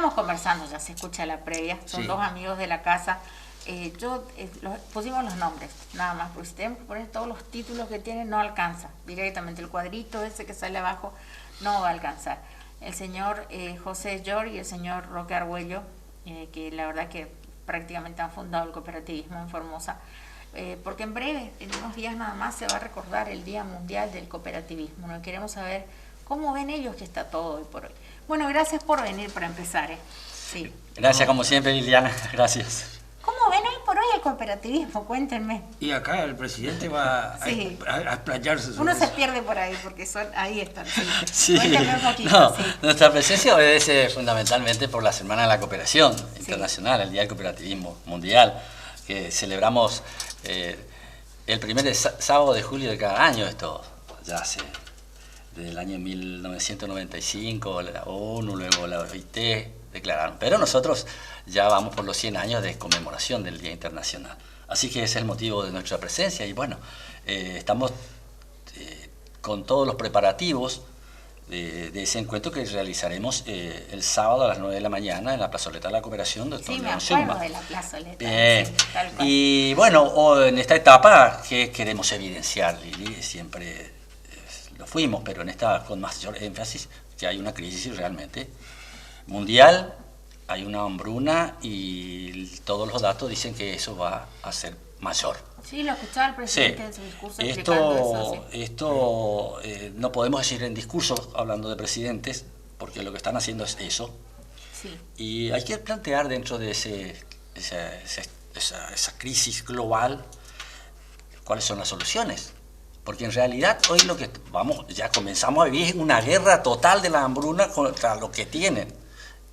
estamos conversando, ya se escucha la previa, son Sí. dos amigos de la casa. Pusimos los nombres, nada más, porque si tenemos que poner todos los títulos que tienen, no alcanza. Directamente el cuadrito ese que sale abajo no va a alcanzar. El señor José Llor y el señor Roque Argüello, que la verdad que prácticamente han fundado el cooperativismo en Formosa, porque en breve, en unos días nada más, se va a recordar el Día Mundial del Cooperativismo, ¿no? Queremos saber cómo ven ellos que está todo hoy por hoy. Bueno, gracias por venir para empezar. Sí. Gracias como siempre, Liliana, gracias. ¿Cómo ven hoy por hoy el cooperativismo? Cuéntenme. Y acá el presidente va Sí. a explayarse sobre Uno se eso. pierde por ahí porque ahí están. Sí. Sí, Cuéntame un poquito. no, Sí. nuestra presencia obedece fundamentalmente por la Semana de la Cooperación Internacional, el Día del Cooperativismo Mundial, que celebramos el primer sábado de julio de cada año, esto ya hace desde el año 1995, la ONU, luego la OIT declararon, pero nosotros ya vamos por los 100 años de conmemoración del Día Internacional. Así que ese es el motivo de nuestra presencia y bueno, estamos con todos los preparativos de ese encuentro que realizaremos el sábado a las 9 de la mañana en la plazoleta de la Cooperación, Dr. Sí, me León acuerdo Schumann. de la plazoleta. Bien. Sí, tal cual. Y bueno, en esta etapa que queremos evidenciar, Lili, siempre lo fuimos, pero en esta con mayor énfasis, que hay una crisis realmente mundial, hay una hambruna y todos los datos dicen que eso va a ser mayor. Sí, lo escuchaba el presidente Sí. en su discurso explicando eso. Sí. Esto no podemos decir en discursos hablando de presidentes, porque lo que están haciendo es eso. Sí. Y hay que plantear dentro de esa crisis global cuáles son las soluciones. Porque en realidad hoy lo que ya comenzamos a vivir es una guerra total de la hambruna contra lo que tienen.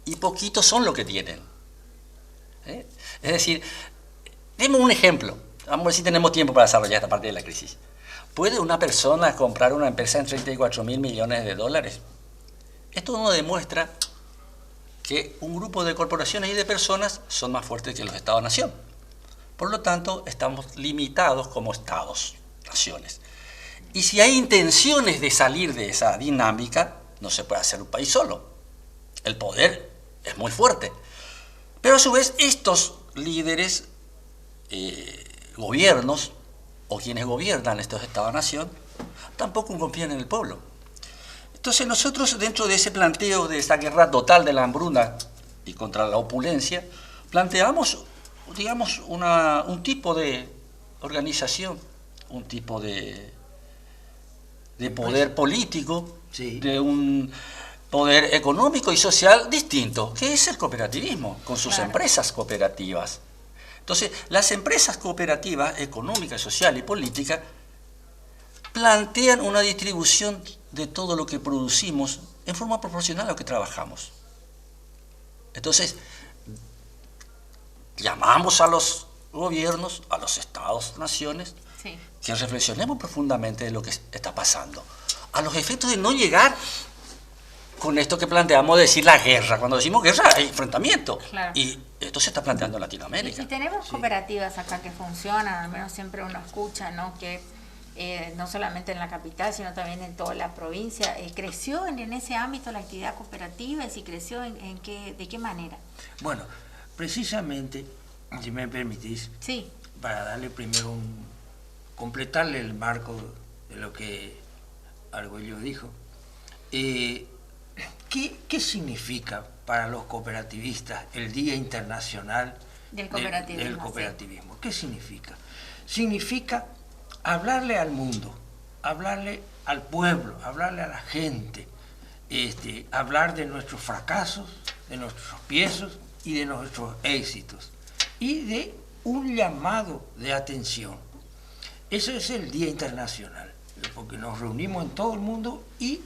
Y poquitos son lo que tienen. Es decir, demos un ejemplo. Vamos a ver si tenemos tiempo para desarrollar esta parte de la crisis. ¿Puede una persona comprar una empresa en 34.000 millones de dólares? Esto nos demuestra que un grupo de corporaciones y de personas son más fuertes que los Estados-nación. Por lo tanto, estamos limitados como Estados, naciones. Y si hay intenciones de salir de esa dinámica, no se puede hacer un país solo. El poder es muy fuerte. Pero a su vez, estos líderes, gobiernos, o quienes gobiernan estos Estados-nación, tampoco confían en el pueblo. Entonces nosotros, dentro de ese planteo de esa guerra total de la hambruna y contra la opulencia, planteamos, digamos, un tipo de organización, un tipo de poder político, Sí. de un poder económico y social distinto, que es el cooperativismo, con sus Claro. empresas cooperativas. Entonces, las empresas cooperativas, económica, social y política, plantean una distribución de todo lo que producimos en forma proporcional a lo que trabajamos. Entonces, llamamos a los gobiernos, a los estados, naciones, Sí. que reflexionemos profundamente de lo que está pasando, a los efectos de no llegar con esto que planteamos de decir la guerra. Cuando decimos guerra hay enfrentamiento. Claro. Y esto se está planteando en Latinoamérica. Y tenemos cooperativas acá que funcionan, al menos siempre uno escucha, ¿no? Que no solamente en la capital, sino también en toda la provincia. ¿Creció en ese ámbito la actividad cooperativa? ¿Y si creció, de qué manera? Bueno, precisamente, si me permitís, Sí, para darle primero completarle el marco de lo que Argüello dijo. ¿Qué significa para los cooperativistas el Día Internacional del cooperativismo. del cooperativismo? ¿Qué significa? Significa hablarle al mundo, hablarle al pueblo, hablarle a la gente, hablar de nuestros fracasos, de nuestros tropiezos y de nuestros éxitos, y de un llamado de atención. Eso es el Día Internacional, porque nos reunimos en todo el mundo y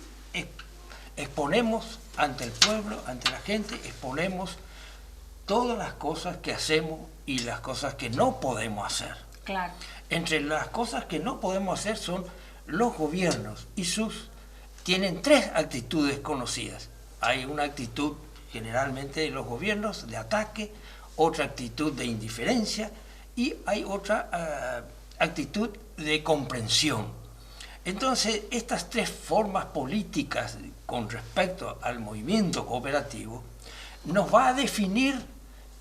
exponemos ante el pueblo, ante la gente, exponemos todas las cosas que hacemos y las cosas que no podemos hacer. claro. Entre las cosas que no podemos hacer son los gobiernos y tienen tres actitudes conocidas. Hay una actitud generalmente de los gobiernos de ataque, otra actitud de indiferencia y hay otra actitud de comprensión. Entonces, estas tres formas políticas con respecto al movimiento cooperativo nos va a definir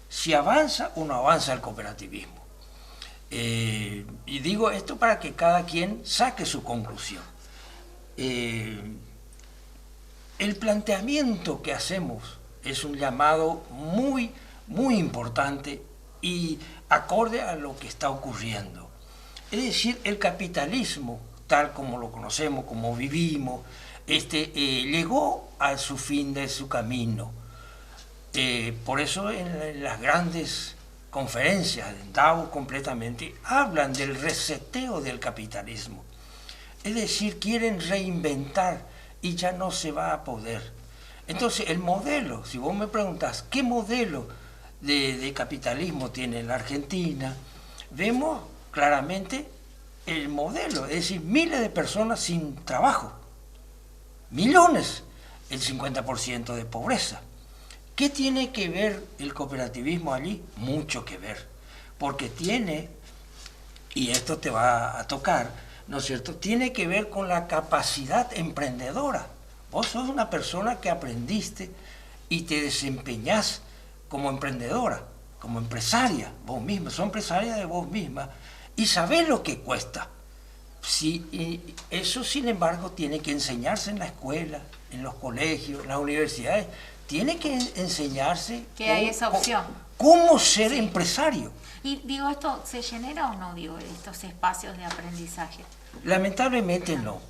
si avanza o no avanza el cooperativismo. Y digo esto para que cada quien saque su conclusión. El planteamiento que hacemos es un llamado muy, muy importante y acorde a lo que está ocurriendo. Es decir, el capitalismo, tal como lo conocemos, como vivimos, llegó a su fin de su camino. Por eso en las grandes conferencias, en Davos completamente, hablan del reseteo del capitalismo. Es decir, quieren reinventar y ya no se va a poder. Entonces, el modelo, si vos me preguntás, ¿qué modelo de capitalismo tiene la Argentina? Vemos claramente el modelo, es decir, miles de personas sin trabajo, millones, el 50% de pobreza. ¿Qué tiene que ver el cooperativismo allí? Mucho que ver, porque tiene, y esto te va a tocar, ¿no es cierto?, tiene que ver con la capacidad emprendedora. Vos sos una persona que aprendiste y te desempeñás como emprendedora, como empresaria, vos misma, sos empresaria de vos misma y sabés lo que cuesta. Sí, y eso, sin embargo, tiene que enseñarse en la escuela, en los colegios, en las universidades. Tiene que enseñarse que hay esa opción. Cómo ser empresario. Y digo, ¿esto se genera o no, digo, estos espacios de aprendizaje? Lamentablemente no.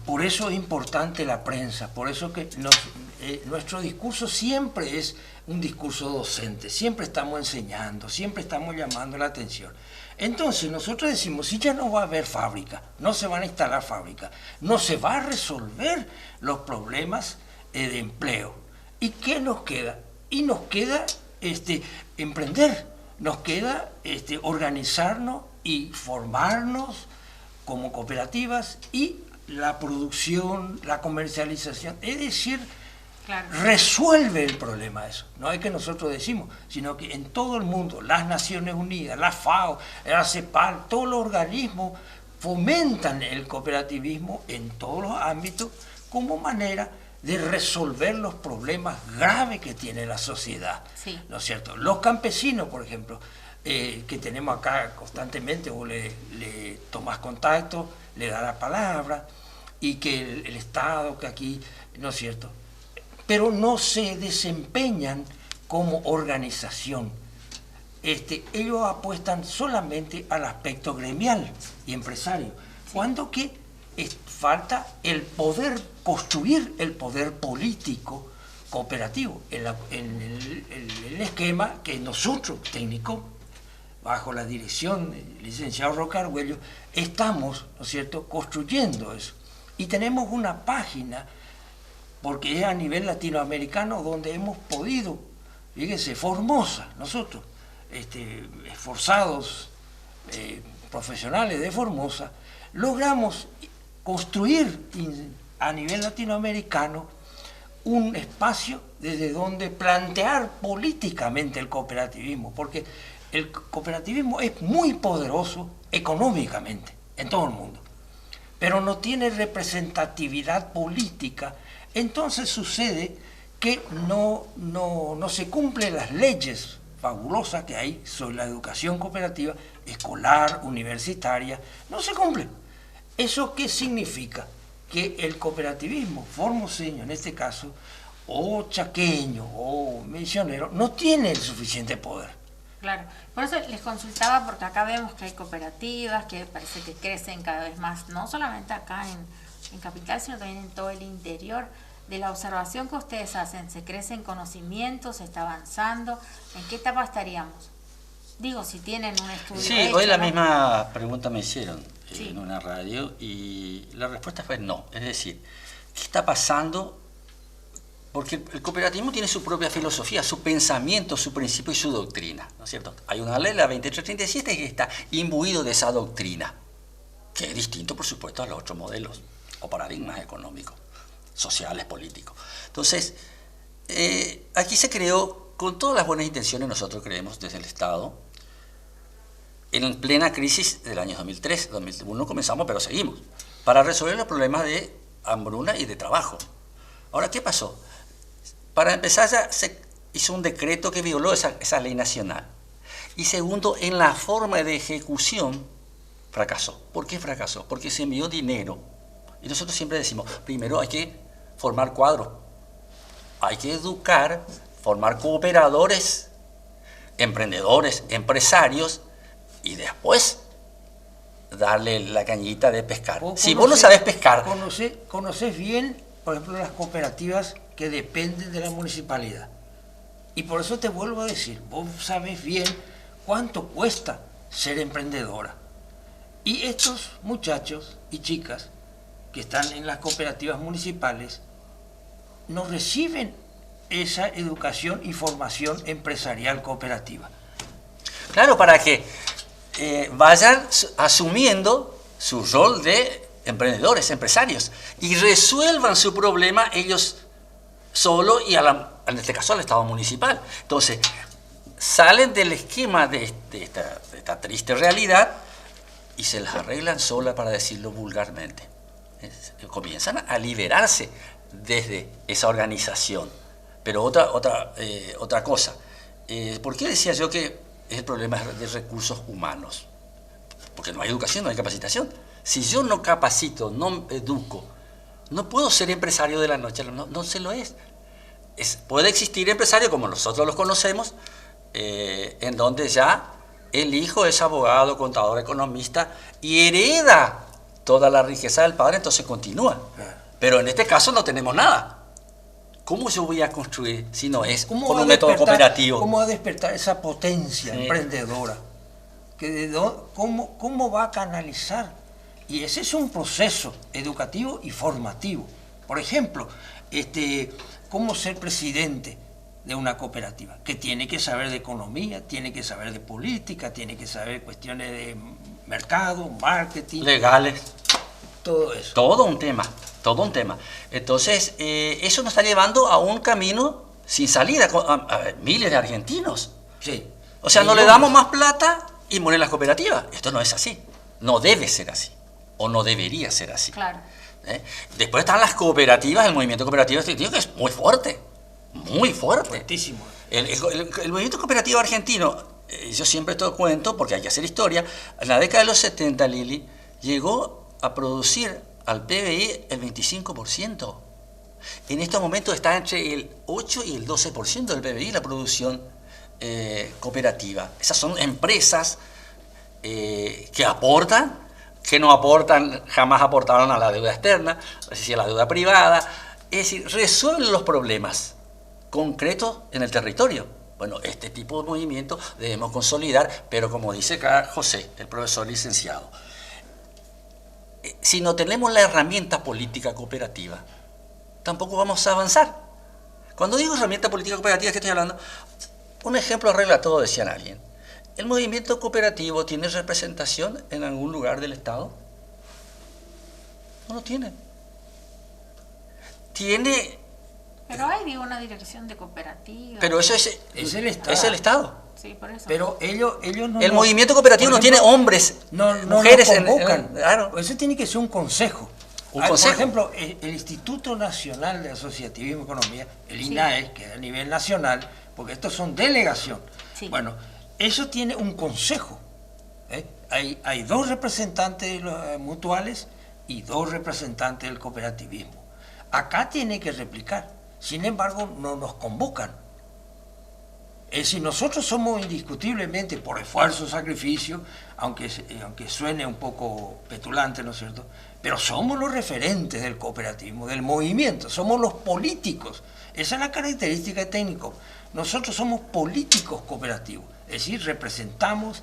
Por eso es importante la prensa, por eso que nuestro discurso siempre es un discurso docente, siempre estamos enseñando, siempre estamos llamando la atención. Entonces nosotros decimos, si ya no va a haber fábrica, no se van a instalar fábricas, no se va a resolver los problemas de empleo. ¿Y qué nos queda? Y nos queda emprender, nos queda organizarnos y formarnos como cooperativas y la producción, la comercialización, es decir, claro, resuelve el problema eso. No es que nosotros decimos, sino que en todo el mundo, las Naciones Unidas, la FAO, la CEPAL, todos los organismos fomentan el cooperativismo en todos los ámbitos como manera de resolver los problemas graves que tiene la sociedad. Sí. ¿No es cierto? Los campesinos, por ejemplo, que tenemos acá constantemente, vos le tomás contacto, le das la palabra, y que el Estado, que aquí, ¿no es cierto? Pero no se desempeñan como organización. Ellos apuestan solamente al aspecto gremial y empresario, sí, cuando que falta el poder, construir el poder político cooperativo, en el esquema que nosotros, técnicos, bajo la dirección del licenciado Roque Argüello, estamos, ¿no es cierto?, construyendo eso. Y tenemos una página, porque es a nivel latinoamericano, donde hemos podido, fíjese, Formosa, nosotros, esforzados profesionales de Formosa, logramos construir a nivel latinoamericano un espacio desde donde plantear políticamente el cooperativismo, porque el cooperativismo es muy poderoso económicamente en todo el mundo, pero no tiene representatividad política. Entonces sucede que no se cumplen las leyes fabulosas que hay sobre la educación cooperativa, escolar, universitaria, no se cumplen. ¿Eso qué significa? Que el cooperativismo formoseño, en este caso, o chaqueño, o misionero, no tiene el suficiente poder. Claro, por eso les consultaba, porque acá vemos que hay cooperativas que parece que crecen cada vez más, no solamente acá en Capital, sino también en todo el interior. De la observación que ustedes hacen, ¿se crece en conocimiento, se está avanzando? ¿En qué etapa estaríamos? Digo, si tienen un estudio. Sí, hecho, hoy la ¿no? misma pregunta me hicieron sí, en una radio y la respuesta fue no. Es decir, ¿qué está pasando? Porque el cooperativismo tiene su propia filosofía, su pensamiento, su principio y su doctrina, ¿no es cierto? Hay una ley, la 2337, que está imbuido de esa doctrina, que es distinto, por supuesto, a los otros modelos o paradigmas económicos, sociales, políticos. Entonces, aquí se creó, con todas las buenas intenciones, nosotros creemos desde el Estado, en plena crisis del año 2003, 2001 comenzamos, pero seguimos, para resolver los problemas de hambruna y de trabajo. Ahora, ¿qué pasó? para empezar, ya se hizo un decreto que violó esa ley nacional. Y segundo, en la forma de ejecución, fracasó. ¿Por qué fracasó? Porque se envió dinero. Y nosotros siempre decimos, primero hay que formar cuadros, hay que educar, formar cooperadores, emprendedores, empresarios, y después darle la cañita de pescar. Si vos no sabés pescar... Conocés bien, por ejemplo, las cooperativas que dependen de la municipalidad. Y por eso te vuelvo a decir, vos sabés bien cuánto cuesta ser emprendedora. Y estos muchachos y chicas que están en las cooperativas municipales no reciben esa educación y formación empresarial cooperativa. Claro, para que vayan asumiendo su rol de emprendedores, empresarios, y resuelvan su problema ellos solo y en este caso al Estado municipal. Entonces, salen del esquema de esta triste realidad y se las arreglan sola, para decirlo vulgarmente. Comienzan a liberarse desde esa organización. Pero otra cosa, ¿por qué decía yo que es el problema de recursos humanos? Porque no hay educación, no hay capacitación. Si yo no capacito, no educo, no puedo ser empresario de la noche, no se lo es. Puede existir empresario como nosotros los conocemos, en donde ya el hijo es abogado, contador, economista y hereda toda la riqueza del padre, entonces continúa. Pero en este caso no tenemos nada. ¿Cómo yo voy a construir si no es con un método cooperativo? ¿Cómo va a despertar esa potencia emprendedora? ¿Cómo va a canalizar? Y ese es un proceso educativo y formativo. Por ejemplo, ¿cómo ser presidente de una cooperativa? Que tiene que saber de economía, tiene que saber de política, tiene que saber cuestiones de mercado, marketing. Legales. Todo eso. Todo un tema. Entonces, eso nos está llevando a un camino sin salida, a miles de argentinos. Sí. O sea, no le damos más plata y mueren las cooperativas. Esto no es así. No debe ser así. O no debería ser así. Claro. Después están las cooperativas, el movimiento cooperativo que es muy fuerte. Muy fuerte. Fuertísimo. El movimiento cooperativo argentino, yo siempre esto cuento porque hay que hacer historia, en la década de los 70, Lili, llegó a producir al PBI el 25%. En estos momentos está entre el 8 y el 12% del PBI la producción cooperativa. Esas son empresas que aportan, que no aportan, jamás aportaron a la deuda externa, es decir, a la deuda privada. Es decir, resuelven los problemas concretos en el territorio. Bueno, este tipo de movimiento debemos consolidar, pero como dice acá José, el profesor licenciado, si no tenemos la herramienta política cooperativa, tampoco vamos a avanzar. Cuando digo herramienta política cooperativa, ¿qué estoy hablando? Un ejemplo arregla todo, decían alguien. ¿El movimiento cooperativo tiene representación en algún lugar del Estado? No lo tiene. Tiene... Pero hay una dirección de cooperativa. Pero eso es el Estado. Es el Estado. Sí, por eso. Pero ellos no... El movimiento cooperativo no tiene hombres, mujeres no convocan. Claro. Eso tiene que ser un consejo. Un consejo. Por ejemplo, el Instituto Nacional de Asociativismo y Economía, el INAE, que es a nivel nacional, porque estos son delegación. Sí. Bueno, eso tiene un consejo. Hay 2 representantes mutuales y 2 representantes del cooperativismo. Acá tiene que replicar. Sin embargo, no nos convocan. Es decir, nosotros somos indiscutiblemente, por esfuerzo, sacrificio, aunque suene un poco petulante, ¿no es cierto?, pero somos los referentes del cooperativismo, del movimiento, somos los políticos. Esa es la característica de técnico. Nosotros somos políticos cooperativos, es decir, representamos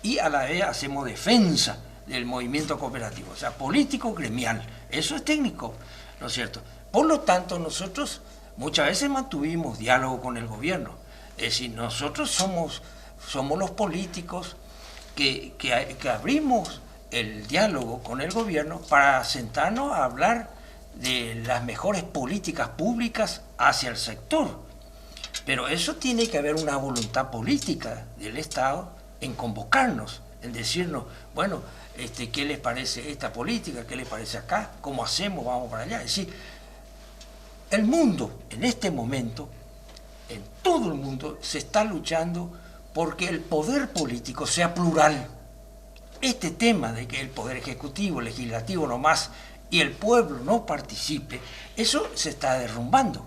y a la vez hacemos defensa del movimiento cooperativo, o sea, político gremial. Eso es técnico, ¿no es cierto? Por lo tanto, nosotros muchas veces mantuvimos diálogo con el gobierno. Es decir, nosotros somos los políticos que abrimos el diálogo con el gobierno para sentarnos a hablar de las mejores políticas públicas hacia el sector. Pero eso tiene que haber una voluntad política del Estado en convocarnos, en decirnos, bueno, ¿qué les parece esta política? ¿Qué les parece acá? ¿Cómo hacemos? Vamos para allá. Es decir, el mundo, en este momento, en todo el mundo, se está luchando porque el poder político sea plural. Este tema de que el poder ejecutivo, legislativo nomás y el pueblo no participe, eso se está derrumbando.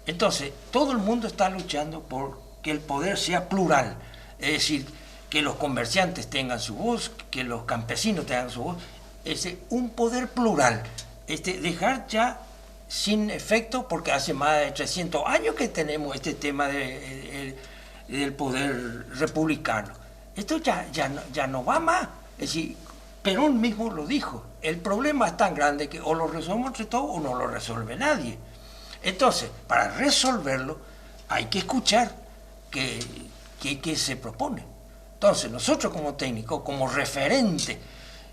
Entonces, todo el mundo está luchando por que el poder sea plural, es decir, que los comerciantes tengan su voz, que los campesinos tengan su voz, un poder plural, dejar ya sin efecto, porque hace más de 300 años que tenemos este tema del poder republicano. Esto ya no va más. Es decir, Perón mismo lo dijo, el problema es tan grande que o lo resolvemos entre todos o no lo resuelve nadie. Entonces, para resolverlo hay que escuchar qué se propone. Entonces, nosotros como técnicos, como referente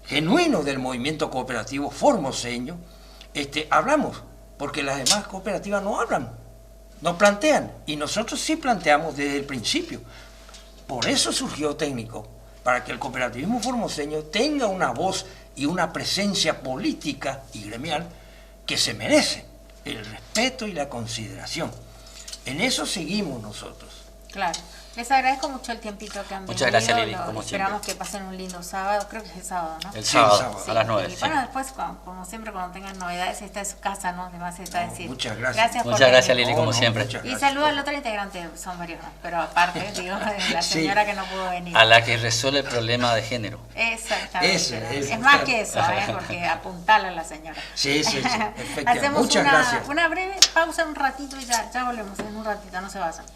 genuino del movimiento cooperativo formoseño, hablamos, porque las demás cooperativas no hablan, no plantean, y nosotros sí planteamos desde el principio. Por eso surgió técnico, para que el cooperativismo formoseño tenga una voz y una presencia política y gremial que se merece, el respeto y la consideración. En eso seguimos nosotros. Claro. Les agradezco mucho el tiempito que han Muchas gracias, Lili, como Esperamos siempre. que pasen un lindo sábado, creo que es el sábado, ¿no? El sábado, sábado. a las 9. Y bueno, después, como siempre, cuando tengan novedades, esta es su casa, ¿no? Además está decir. Muchas gracias. por Muchas gracias, venir. Lili, como siempre. muchas Y gracias. saludo al otro integrante, son varios, ¿no? Pero aparte, digo, la Sí. señora que no pudo venir. A la que resuelve el problema de género. Exactamente. Eso, es más que eso, porque apuntala a la señora. Sí, efectivamente. Hacemos Muchas gracias. una breve pausa, un ratito y ya volvemos en un ratito, no se vayan.